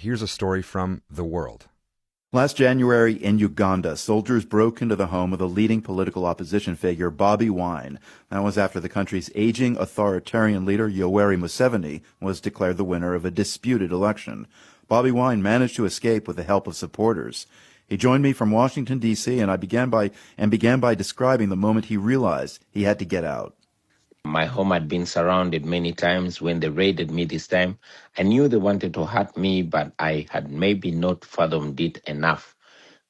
Here's a story from The World. Last January in Uganda, soldiers broke into the home of the leading political opposition figure, Bobi Wine. That was after the country's aging authoritarian leader, Yoweri Museveni, was declared the winner of a disputed election. Bobi Wine managed to escape with the help of supporters. He joined me from Washington, D.C., and began by describing the moment he realized he had to get out. My home had been surrounded many times. When they raided me this time, I knew they wanted to hurt me, but I had maybe not fathomed it enough.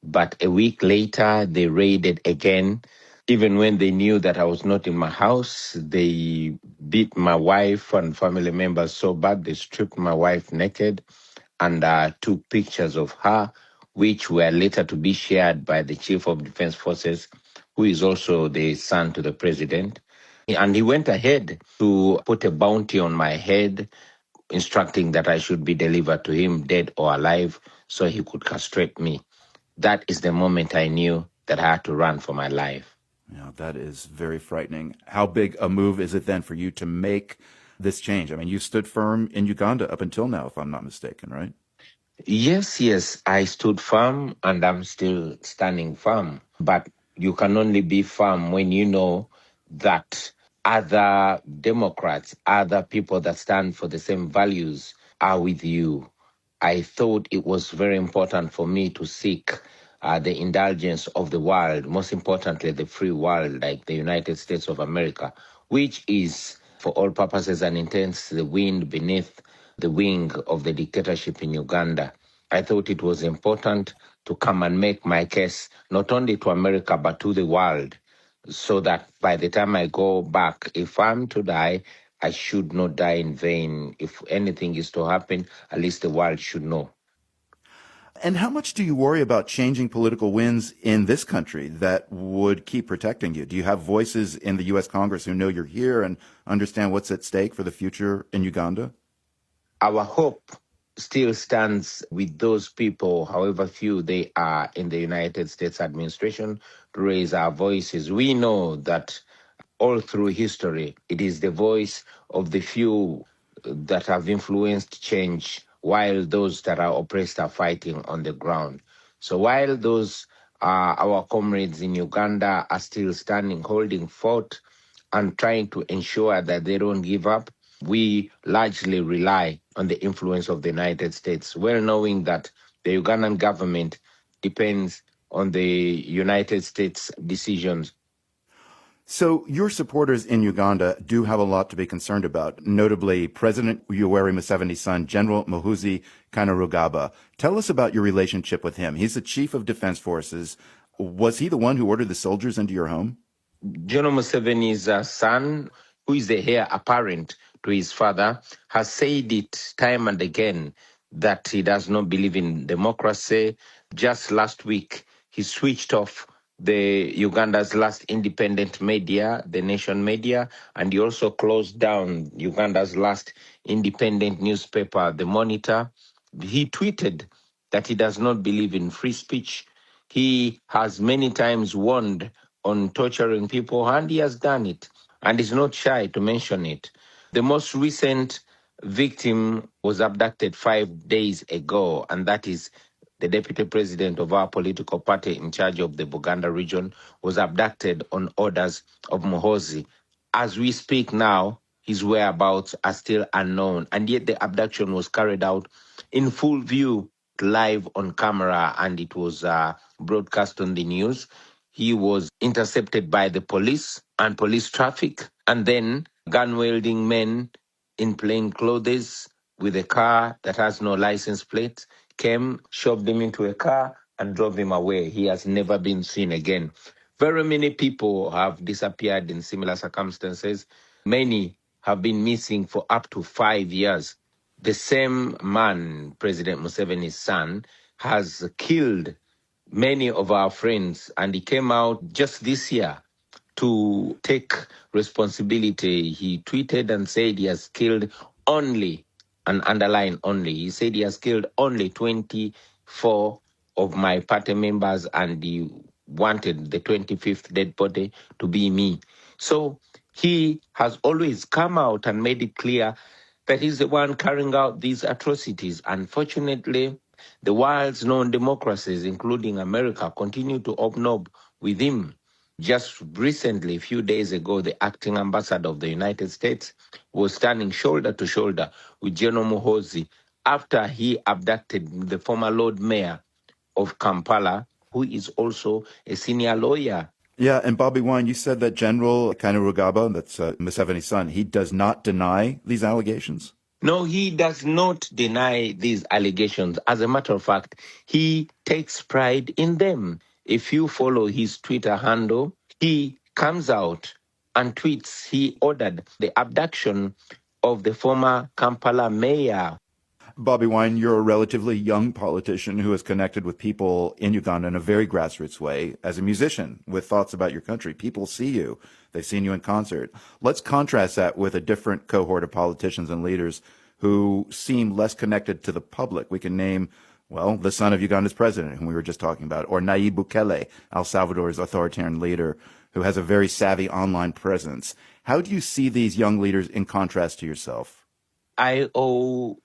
But a week later, they raided again. Even when they knew that I was not in my house, they beat my wife and family members so bad, they stripped my wife naked and took pictures of her, which were later to be shared by the Chief of Defense Forces, who is also the son to the president. And he went ahead to put a bounty on my head, instructing that I should be delivered to him, dead or alive, so he could castrate me. That is the moment I knew that I had to run for my life. Yeah, that is very frightening. How big a move is it then for you to make this change? I mean, you stood firm in Uganda up until now, if I'm not mistaken, right? Yes, I stood firm and I'm still standing firm. But you can only be firm when you know that other Democrats, other people that stand for the same values are with you. I thought it was very important for me to seek the indulgence of the world, most importantly, the free world, like the United States of America, which is, for all purposes and intents, the wind beneath the wing of the dictatorship in Uganda. I thought it was important to come and make my case, not only to America, but to the world, so that by the time I go back, if I'm to die, I should not die in vain. If anything is to happen, at least the world should know. And how much do you worry about changing political winds in this country that would keep protecting you? Do you have voices in the U.S. Congress who know you're here and understand what's at stake for the future in Uganda? Our hope still stands with those people, however few they are in the United States administration, to raise our voices. We know that all through history, it is the voice of the few that have influenced change, while those that are oppressed are fighting on the ground. So while those our comrades in Uganda are still standing, holding fort, and trying to ensure that they don't give up, we largely rely on the influence of the United States, well knowing that the Ugandan government depends on the United States decisions. So your supporters in Uganda do have a lot to be concerned about, notably President Yoweri Museveni's son, General Muhoozi Kainerugaba. Tell us about your relationship with him. He's the chief of defense forces. Was he the one who ordered the soldiers into your home? General Museveni's son, who is the heir apparent to his father, has said it time and again that he does not believe in democracy. Just last week, he switched off the Uganda's last independent media, the Nation media, and he also closed down Uganda's last independent newspaper, The Monitor. He tweeted that he does not believe in free speech. He has many times warned on torturing people, and he has done it, and is not shy to mention it. The most recent victim was abducted 5 days ago, and that is the deputy president of our political party in charge of the Buganda region, was abducted on orders of Muhoozi. As we speak now, his whereabouts are still unknown, and yet the abduction was carried out in full view, live on camera, and it was broadcast on the news. He was intercepted by the police and police traffic, and then gun-wielding men in plain clothes with a car that has no license plate came, shoved him into a car, and drove him away. He has never been seen again. Very many people have disappeared in similar circumstances. Many have been missing for up to 5 years. The same man, President Museveni's son, has killed many of our friends, and he came out just this year to take responsibility. He tweeted and said he has killed only, and underline only, he said he has killed only 24 of my party members, and he wanted the 25th dead body to be me. So he has always come out and made it clear that he's the one carrying out these atrocities. Unfortunately, the world's known democracies, including America, continue to obnob with him. Just recently, a few days ago, the acting ambassador of the United States was standing shoulder to shoulder with General Muhoozi after he abducted the former Lord Mayor of Kampala, who is also a senior lawyer. Yeah, and Bobi Wine, you said that General Kainerugaba, that's Museveni's son, he does not deny these allegations? No, he does not deny these allegations. As a matter of fact, he takes pride in them. If you follow his Twitter handle, he comes out and tweets he ordered the abduction of the former Kampala mayor. Bobi Wine, you're a relatively young politician who is connected with people in Uganda in a very grassroots way as a musician with thoughts about your country. People see you. They've seen you in concert. Let's contrast that with a different cohort of politicians and leaders who seem less connected to the public. We can name, well, the son of Uganda's president, whom we were just talking about, or Nayib Bukele, El Salvador's authoritarian leader, who has a very savvy online presence. How do you see these young leaders in contrast to yourself? I owe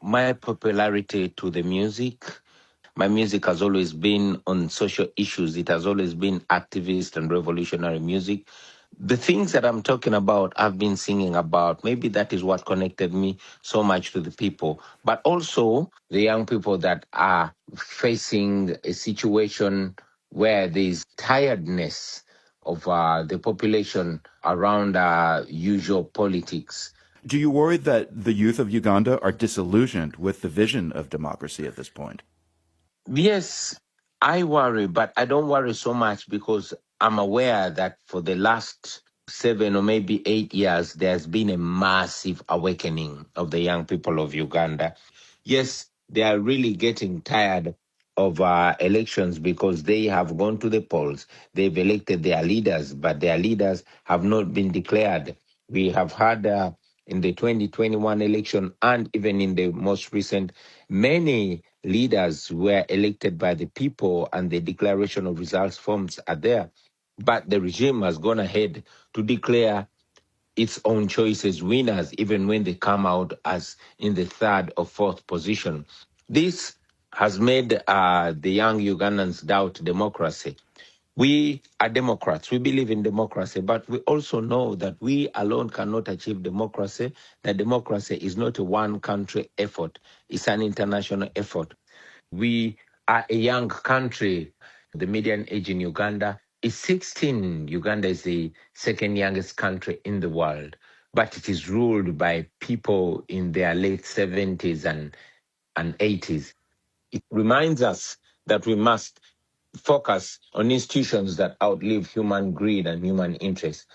my popularity to the music. My music has always been on social issues. It has always been activist and revolutionary music. The things that I'm talking about, I've been singing about. Maybe that is what connected me so much to the people. But also the young people that are facing a situation where there's tiredness of the population around usual politics. Do you worry that the youth of Uganda are disillusioned with the vision of democracy at this point? Yes, I worry, but I don't worry so much because I'm aware that for the last 7 or maybe 8 years, there's been a massive awakening of the young people of Uganda. Yes, they are really getting tired of elections because they have gone to the polls. They've elected their leaders, but their leaders have not been declared. We have had in the 2021 election and even in the most recent, many leaders were elected by the people and the declaration of results forms are there. But the regime has gone ahead to declare its own choices winners, even when they come out as in the third or fourth position. This has made the young Ugandans doubt democracy. We are Democrats. We believe in democracy, but we also know that we alone cannot achieve democracy, that democracy is not a one-country effort. It's an international effort. We are a young country. The median age in Uganda is 16. Uganda is the second youngest country in the world, but it is ruled by people in their late 70s and 80s. It reminds us that we must focus on institutions that outlive human greed and human interest,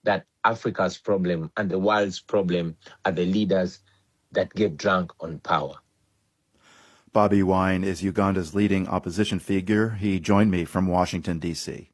that Africa's problem and the world's problem are the leaders that get drunk on power. Bobi Wine is Uganda's leading opposition figure. He joined me from Washington, D.C.